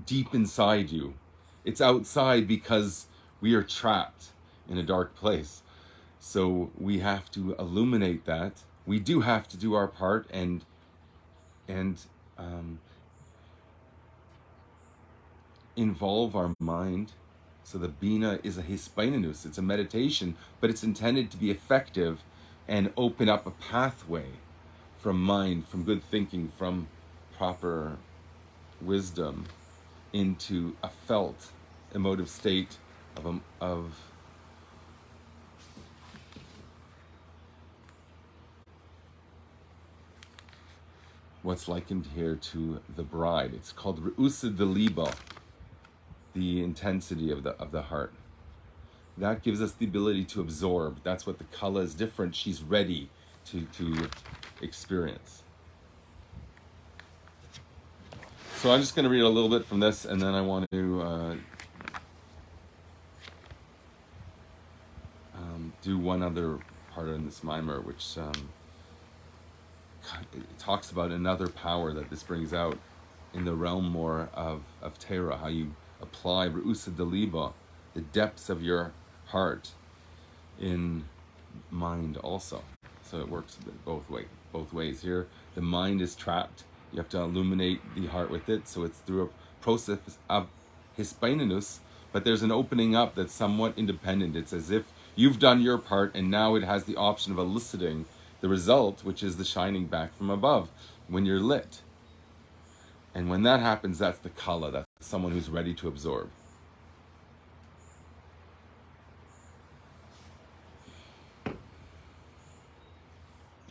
deep inside you. It's outside because we are trapped in a dark place. So we have to illuminate that. We do have to do our part and involve our mind. So the Bina is a hispainanus. It's a meditation, but it's intended to be effective and open up a pathway from mind, from good thinking, from proper wisdom into a felt emotive state of what's likened here to the bride. It's called Re'usa de Libo, the intensity of the heart. That gives us the ability to absorb. That's what the kala is different. She's ready to experience. So I'm just going to read a little bit from this, and then I want to do one other part in this mimer, which it talks about another power that this brings out in the realm more of Terah, how you apply Re'usa Deliba, the depths of your heart in mind also. So it works a bit both ways here. The mind is trapped. You have to illuminate the heart with it. So it's through a process of hispainanus, but there's an opening up that's somewhat independent. It's as if you've done your part, and now it has the option of eliciting the result, which is the shining back from above when you're lit. And when that happens, that's the kala. That's someone who's ready to absorb.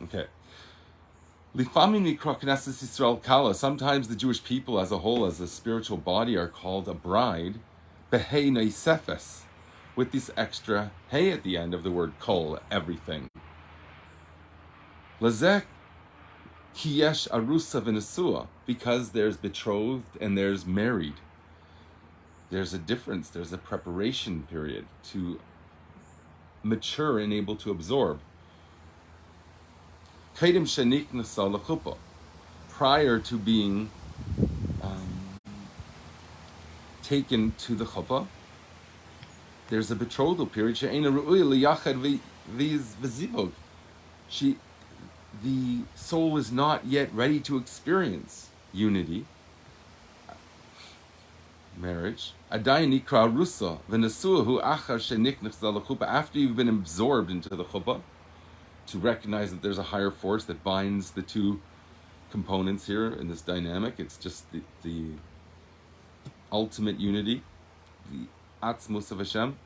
Okay. Lifamim nikra Knesset Yisrael kala. Sometimes the Jewish people as a whole, as a spiritual body, are called a bride, behei neisefes, with this extra hey at the end of the word kol, everything. Lazek kiyesh arusa v'nesua, because there's betrothed and there's married. There's a difference. There's a preparation period to mature and able to absorb. Prior to being taken to the chuppah, there's a betrothal period. The soul is not yet ready to experience unity, marriage. After you've been absorbed into the chuppah, to recognize that there's a higher force that binds the two components here in this dynamic. It's just the ultimate unity, the atzmus of Hashem.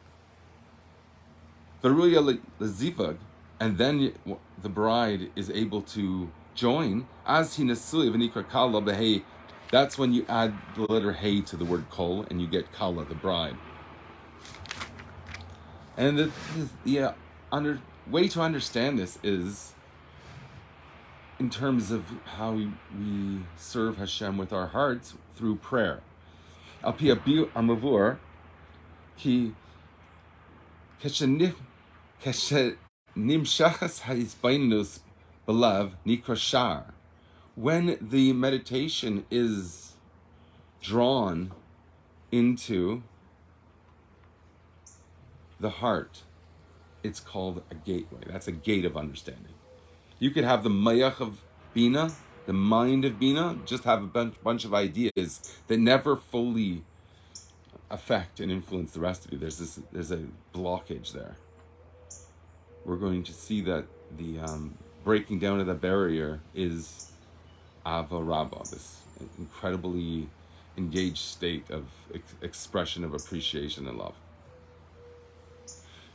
And then the bride is able to join. As he nesui v'nikra kala behei. That's when you add the letter hey to the word kol, and you get kala, the bride. And the way to understand this is in terms of how we serve Hashem with our hearts through prayer. Al pi amavur ki keshenimshachas haizbainus belav nikra shar. When the meditation is drawn into the heart, it's called a gateway. That's a gate of understanding. You could have the mayach of Bina, the mind of Bina, just have a bunch of ideas that never fully affect and influence the rest of you. There's a blockage there. We're going to see that the breaking down of the barrier is Ava Rabba, this incredibly engaged state of expression of appreciation and love.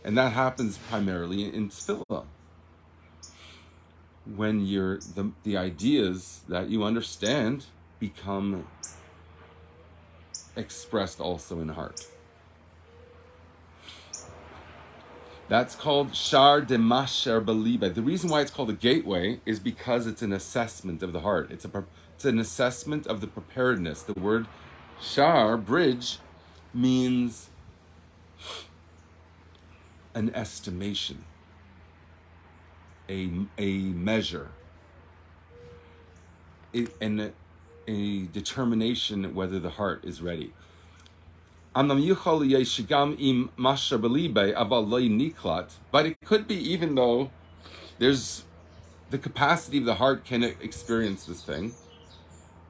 And that happens primarily in tefillah, when the ideas that you understand become expressed also in heart. That's called Shar de Masher Beliba. The reason why it's called a gateway is because it's an assessment of the heart. It's an assessment of the preparedness. The word Shar, bridge, means an estimation, a measure. And a determination whether the heart is ready. But it could be, even though there's the capacity of the heart can experience this thing,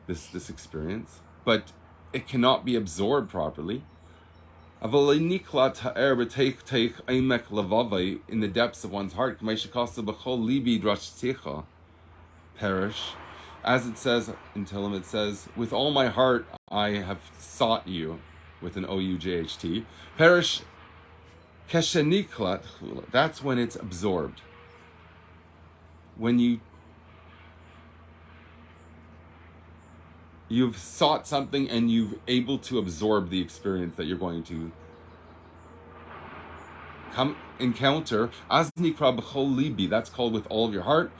this experience, but it cannot be absorbed properly. In the depths of one's heart, perish, as it says in Tehillim, it says, "With all my heart I have sought you," with an O-U-J-H-T. Perish kesheniklat. That's when it's absorbed. When you've sought something and you've able to absorb the experience that you're going to encounter. Az nikra b'chol libi. That's called with all of your heart.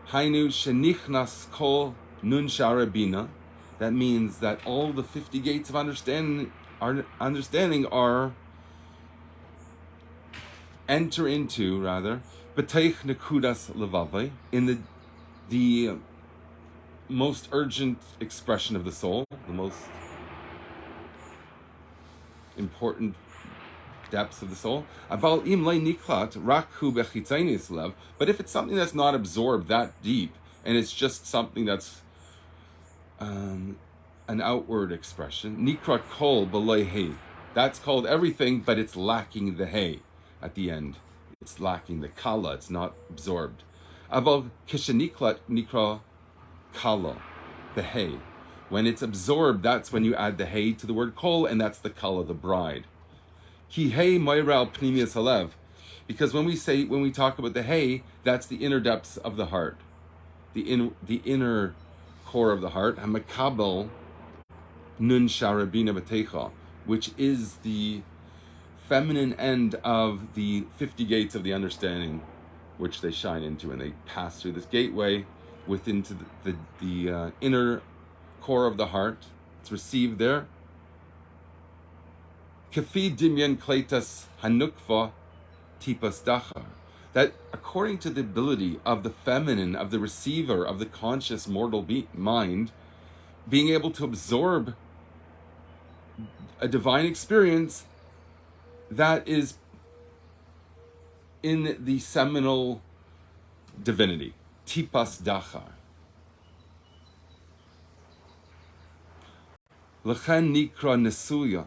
Hainu shenichnas kol nun shara bina. That means that all the 50 gates of understanding are enter into, rather, b'teich nekudas levavai, in the most urgent expression of the soul, the most important depths of the soul. Aval im le niklat rak hu bechitzainis lev. But if it's something that's not absorbed that deep, and it's just something that's an outward expression, nikra kol b'lei hey. That's called everything, but it's lacking the hey at the end. It's lacking the kala. It's not absorbed. Aval kisheniklat nikra kala, the hay. When it's absorbed, that's when you add the hay to the word kol, and that's the kala, the bride. Ki hay moiral pnimius halev, because when we talk about the hay, that's the inner depths of the heart, the inner core of the heart. Hamakabel nun sharabina b'teicha, which is the feminine end of the 50 gates of the understanding, which they shine into, and they pass through this gateway within to the inner core of the heart. It's received there. Kafi dimyan kletas hanukva tipas dachar. That according to the ability of the feminine, of the receiver, of the conscious mortal mind, being able to absorb a divine experience that is in the seminal divinity, tipas dachar. L'chen nikra nesua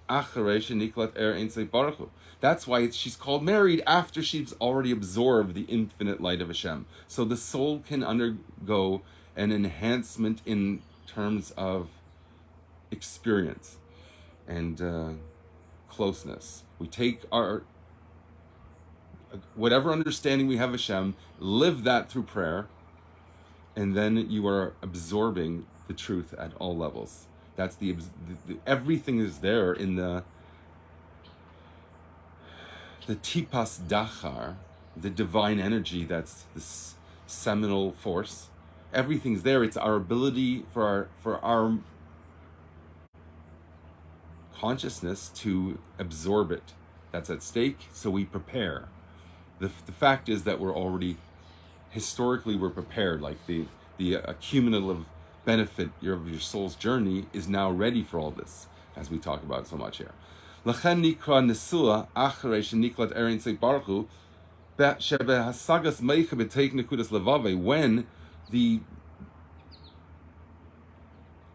acharei sheniklat er ein sei baruch hu. That's why she's called married, after she's already absorbed the infinite light of Hashem. So the soul can undergo an enhancement in terms of experience and closeness. We take our whatever understanding we have of Hashem, live that through prayer, and then you are absorbing the truth at all levels. That's the everything is there in the tipas dachar, the divine energy. That's this seminal force. Everything's there. It's our ability for our consciousness to absorb it that's at stake. So we prepare. The fact is that we're already historically we're prepared. Like the accumulative benefit of your soul's journey is now ready for all this, as we talk about so much here. L'chen nikra nesua acharei sheniklat erin sei baruch hu shebehasagas meicha b'teich nekudas levave, when the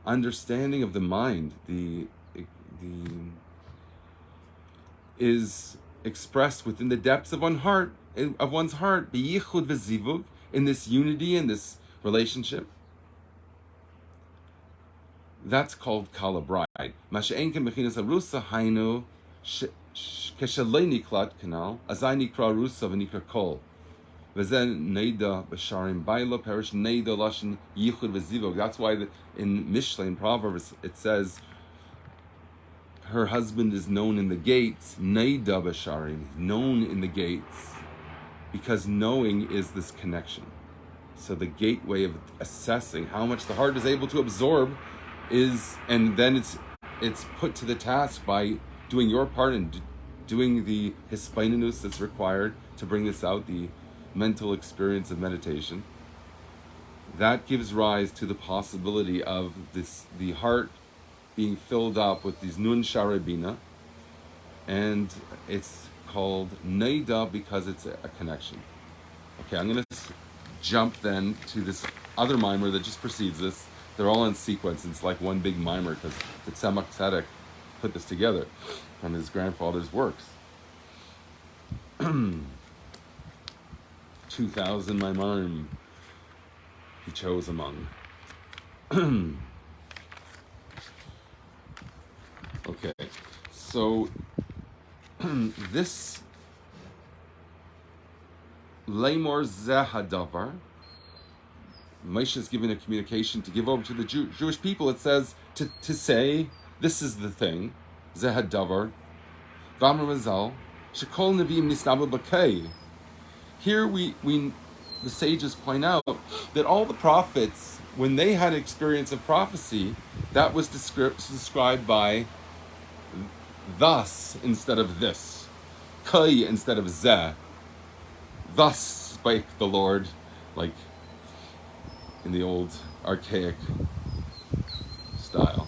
understanding of the mind, the is expressed within the depths of one's heart, biyichud v'zivug, in this unity, in this relationship. That's called kala bride. Masha'enken bechinas arusa hainu keshalei niklat kanal azai nikra arusa v'nikra kol v'zen neida b'sharim bailo perish neida lashin yichud v'zivug. That's why in Mishlei, in Proverbs, it says her husband is known in the gates, neida b'sharim, known in the gates, because knowing is this connection. So the gateway of assessing how much the heart is able to absorb is, and then it's put to the task by doing your part and doing the hispainus that's required to bring this out, the mental experience of meditation. that gives rise to the possibility of the heart being filled up with these nun sharabina, and it's called neida because it's a connection. Okay, I'm going to jump then to this other mimer that just precedes this. They're all in sequence. It's like one big mimer because the Tzemach Tzedek put this together from his grandfather's works. 2,000 maimarim he chose among. Okay, so this Lamor Zehadavar, Moshe is given a communication to give over to the Jewish people. It says to say, this is the thing, Zehadavar, Vamar Mazal, Shekol Nevi'im Nisnabu Bakei. Here the sages point out that all the prophets, when they had experience of prophecy, that was described by thus instead of this, Kai instead of Zeh. Thus spake the Lord, like in the old archaic style.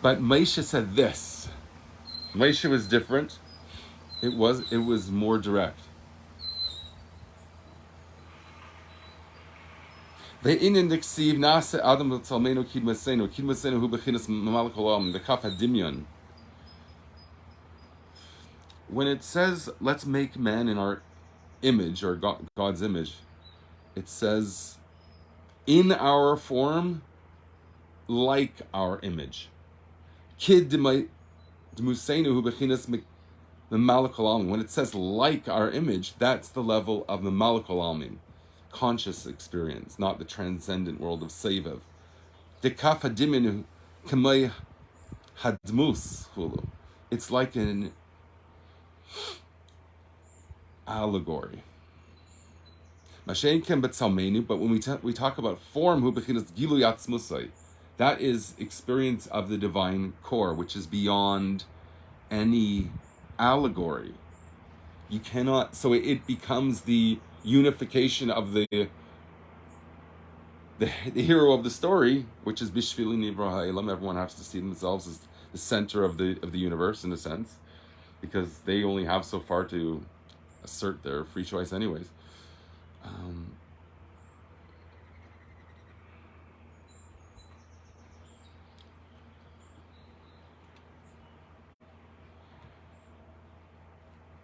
But Moshe said this. Moshe was different. It was more direct. Ve'inin diksiv nase adam l'talmenu kidmasenu hu bechinas mamalek olam v'kaf hadimyon. When it says, let's make man in our image, or God's image, it says, in our form, like our image. Kid d'musenu hu bechinas mamalek olam. When it says like our image, that's the level of mamalek olam, conscious experience, not the transcendent world of Sevav. Dekaf hadimenu kamei hadmus hulu. It's like an allegory. But when we talk about form, that is experience of the divine core, which is beyond any allegory. You cannot, so it becomes the unification of the hero of the story, which is Bishvili Nivra Ha'elam. Everyone has to see themselves as the center of the universe, in a sense, because they only have so far to assert their free choice anyways.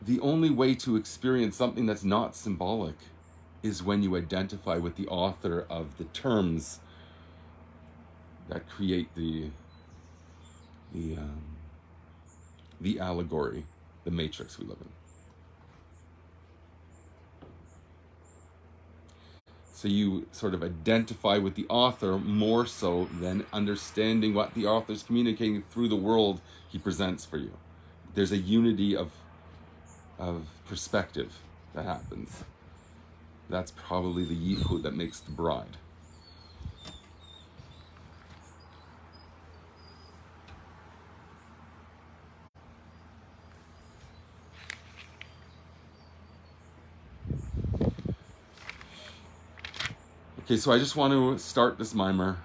The only way to experience something that's not symbolic is when you identify with the author of the terms that create the allegory, the matrix we live in. So you sort of identify with the author more so than understanding what the author is communicating through the world he presents for you. There's a unity of perspective that happens. That's probably the yichud that makes the bride. Okay, so I just want to start this mimer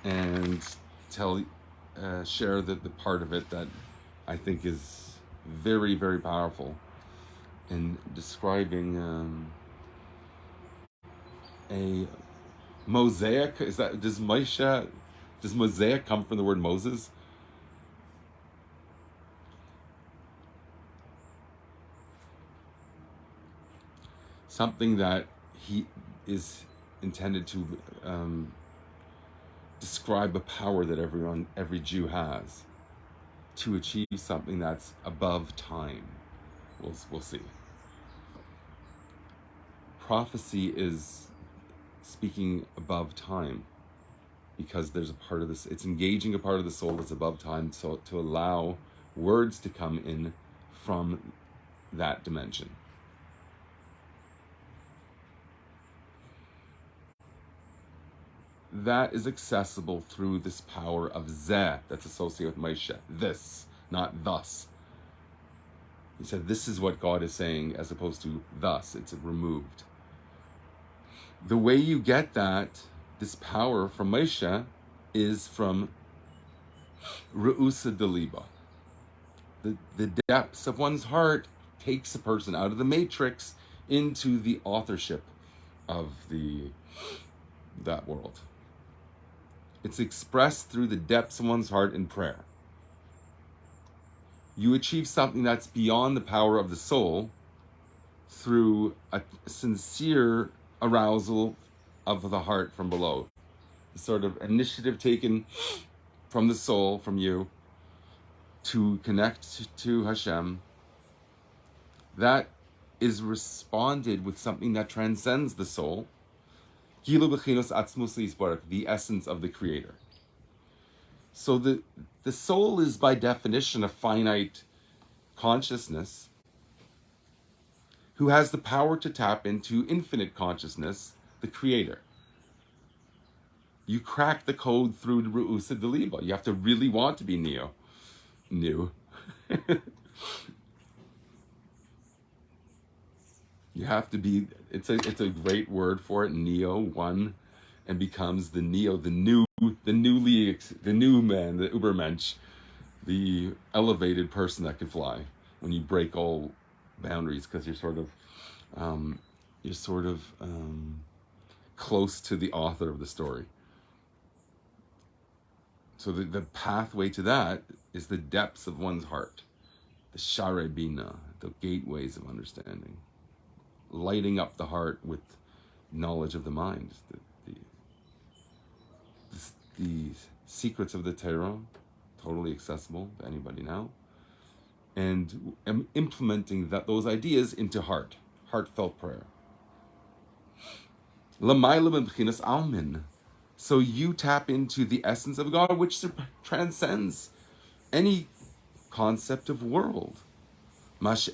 and share the part of it that I think is very, very powerful in describing a mosaic. Does mosaic come from the word Moses? Something that he is intended to describe a power that every Jew has to achieve something that's above time. We'll see. Prophecy is speaking above time because there's a part of this, it's engaging a part of the soul that's above time, so to allow words to come in from that dimension. That is accessible through this power of Zeh that's associated with Moshe. This, not thus. He said, this is what God is saying, as opposed to thus. It's removed. The way you get this power from Moshe, is from Re'usa Deliba. The depths of one's heart takes a person out of the matrix into the authorship of that world. It's expressed through the depths of one's heart in prayer. You achieve something that's beyond the power of the soul through a sincere arousal of the heart from below. The sort of initiative taken from the soul, from you, to connect to Hashem, that is responded with something that transcends the soul, the essence of the Creator. So the soul is by definition a finite consciousness who has the power to tap into infinite consciousness, the Creator. You crack the code through Ru'usa Deliba. You have to really want to be new. You have to be, it's a great word for it, neo, one, and becomes the neo, the new man, the Ubermensch, the elevated person that can fly when you break all boundaries, because you're sort of close to the author of the story. So the pathway to that is the depths of one's heart, the Share Bina, the gateways of understanding, lighting up the heart with knowledge of the mind, the secrets of the Torah, totally accessible to anybody now, and implementing those ideas into heartfelt prayer. L'mayla b'chinas almin. So you tap into the essence of God, which transcends any concept of world. Because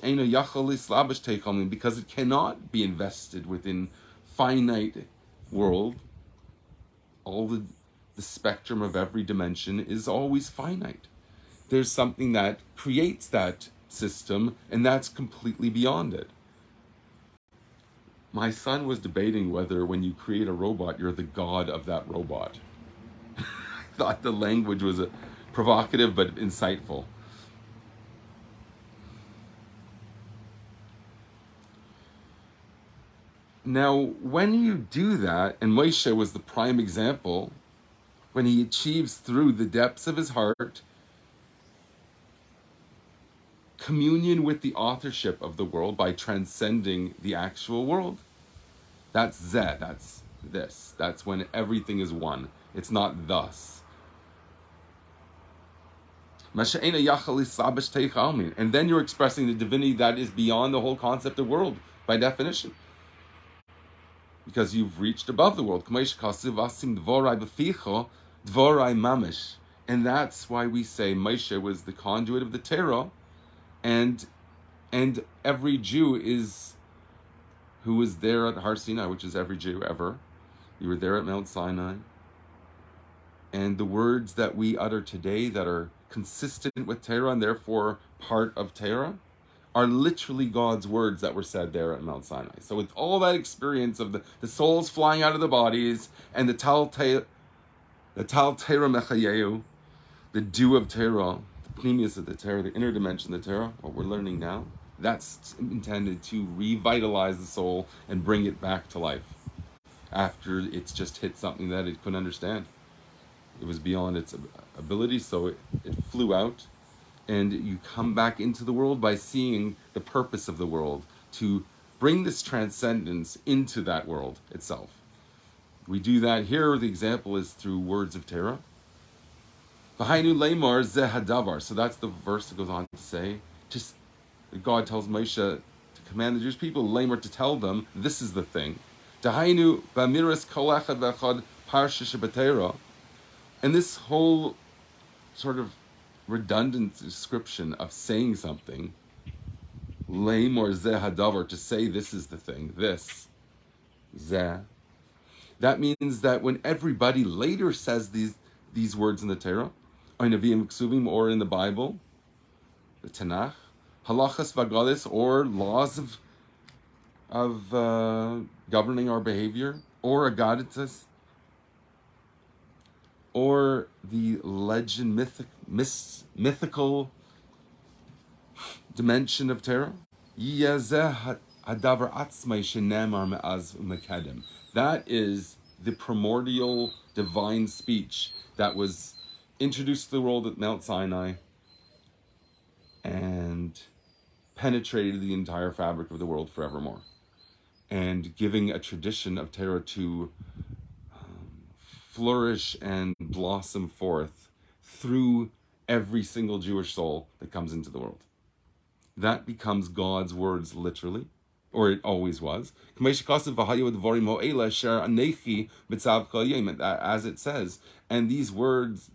it cannot be invested within finite world. All the spectrum of every dimension is always finite. There's something that creates that system, and that's completely beyond it. My son was debating whether when you create a robot, you're the god of that robot. I thought the language was provocative but insightful. Now, when you do that, and Moshe was the prime example, when he achieves through the depths of his heart communion with the authorship of the world by transcending the actual world, that's Zeh, that's this. That's when everything is one. It's not thus. And then you're expressing the divinity that is beyond the whole concept of world, by definition. Because you've reached above the world. And that's why we say Moshe was the conduit of the Torah, and every Jew who was there at Har Sinai, which is every Jew ever. You were there at Mount Sinai. And the words that we utter today that are consistent with Torah and therefore part of Torah are literally God's words that were said there at Mount Sinai. So with all that experience of the souls flying out of the bodies and the Tal Torah Mechayeu, the dew of Torah, the pneumius of the Torah, the inner dimension of the Torah, what we're learning now, that's intended to revitalize the soul and bring it back to life after it's just hit something that it couldn't understand. It was beyond its ability, so it flew out. And you come back into the world by seeing the purpose of the world, to bring this transcendence into that world itself. We do that here. The example is through words of Torah. V'hainu leimar zeh hadavar. So that's the verse that goes on to say, just God tells Moshe to command the Jewish people, leimar, to tell them, this is the thing. Dahainu b'amiras kol echad v'echad parsha shebetorah. And this whole sort of redundant description of saying something, leim or zeh hadavar, to say this is the thing, this, zeh, that means that when everybody later says these words in the Torah, or in Nevi'im Ksuvim, or in the Bible, the Tanakh, halachas vagalis, or laws of governing our behavior, or agaditas, or the legend, mythical dimension of Torah. That is the primordial divine speech that was introduced to the world at Mount Sinai and penetrated the entire fabric of the world forevermore, and giving a tradition of Torah to flourish and blossom forth through every single Jewish soul that comes into the world. That becomes God's words literally, or it always was. As it says, and these words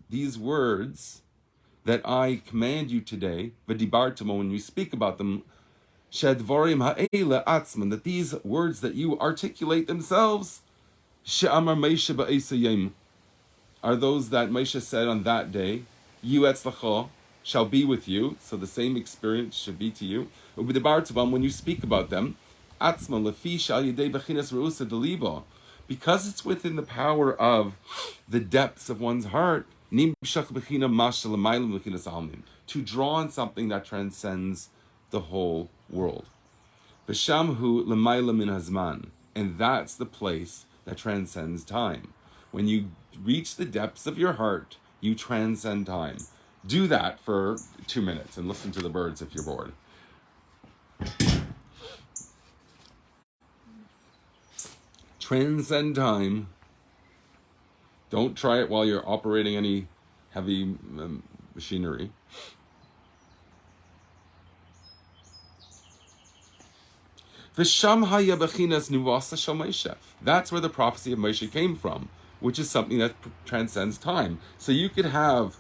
that I command you today, when you speak about them, that these words that you articulate themselves, are those that Moshe said on that day, you etzlacha shall be with you, so the same experience should be to you. When you speak about them, because it's within the power of the depths of one's heart, to draw on something that transcends the whole world. And that's the place that transcends time. When you reach the depths of your heart, you transcend time. Do that for 2 minutes and listen to the birds if you're bored. Transcend time. Don't try it while you're operating any heavy machinery. That's where the prophecy of Moshe came from, which is something that transcends time. So you could have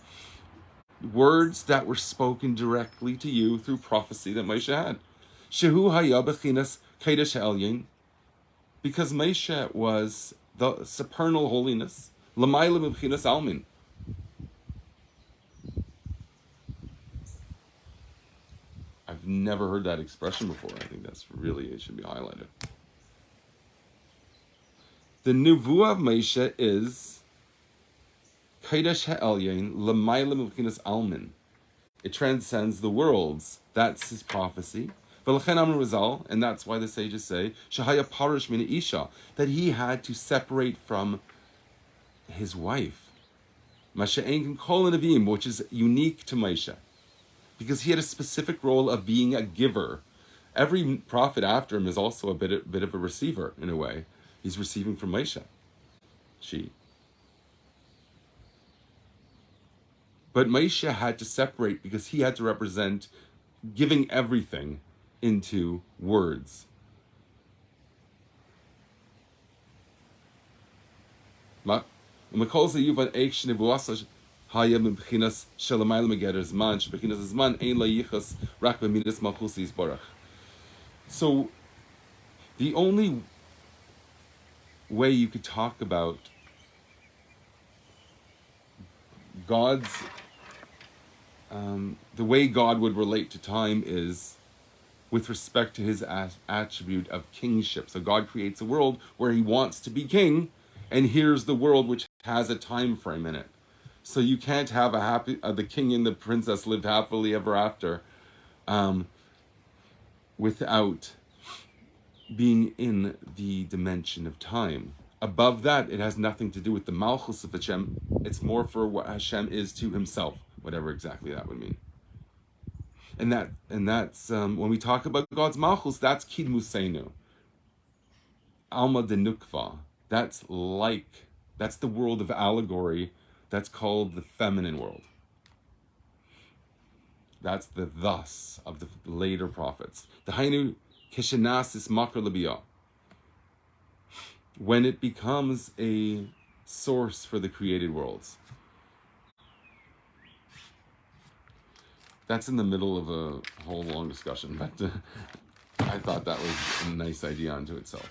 words that were spoken directly to you through prophecy that Moshe had. Shehu haya bechinas kodesh elyon, because Moshe was the supernal holiness, l'mayla bechinas almin. I've never heard that expression before. I think that's really, it should be highlighted. The Nevuah of Moshe is Kodesh Ha'elyon L'mayla M'chinas Almin. It transcends the worlds. That's his prophecy. V'lechen Amar Rizal, and that's why the sages say Shahaya Parish Mina Isha, that he had to separate from his wife. Masha'en Kol Nevi'im, which is unique to Moshe, because he had a specific role of being a giver. Every prophet after him is also a bit of a receiver in a way. He's receiving from Moshe. But Moshe had to separate because he had to represent giving everything into words. So the only way you could talk about God's the way God would relate to time is with respect to his attribute of kingship. So God creates a world where he wants to be king, and here's the world which has a time frame in it. So you can't have the king and the princess lived happily ever after without being in the dimension of time. Above that, it has nothing to do with the Malchus of Hashem. It's more for what Hashem is to himself, whatever exactly that would mean. And that's when we talk about God's Malchus, that's Kidmusenu. Alma de Nukva. That's the world of allegory. That's called the feminine world. That's the thus of the later prophets. The Hainu Kishenasis Makar Libya. When it becomes a source for the created worlds. That's in the middle of a whole long discussion, but I thought that was a nice idea unto itself.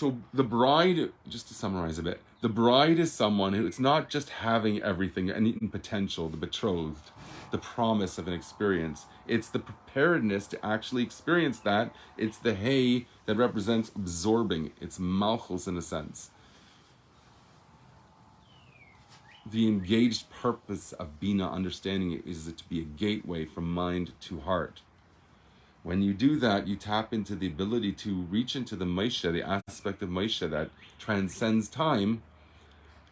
So the bride, just to summarize a bit, the bride is someone who, it's not just having everything and potential, the betrothed, the promise of an experience. It's the preparedness to actually experience that. It's the hay that represents absorbing. It's malchus in a sense. The engaged purpose of Bina understanding it is to be a gateway from mind to heart. When you do that, you tap into the ability to reach into the Moshe, the aspect of Moshe that transcends time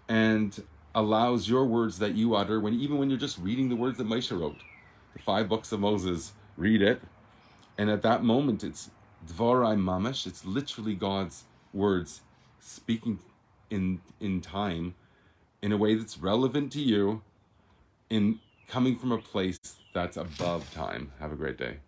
and allows your words that you utter, even when you're just reading the words that Moshe wrote, the 5 books of Moses, read it, and at that moment it's Dvarai Mamash, it's literally God's words speaking in time in a way that's relevant to you, in coming from a place that's above time. Have a great day.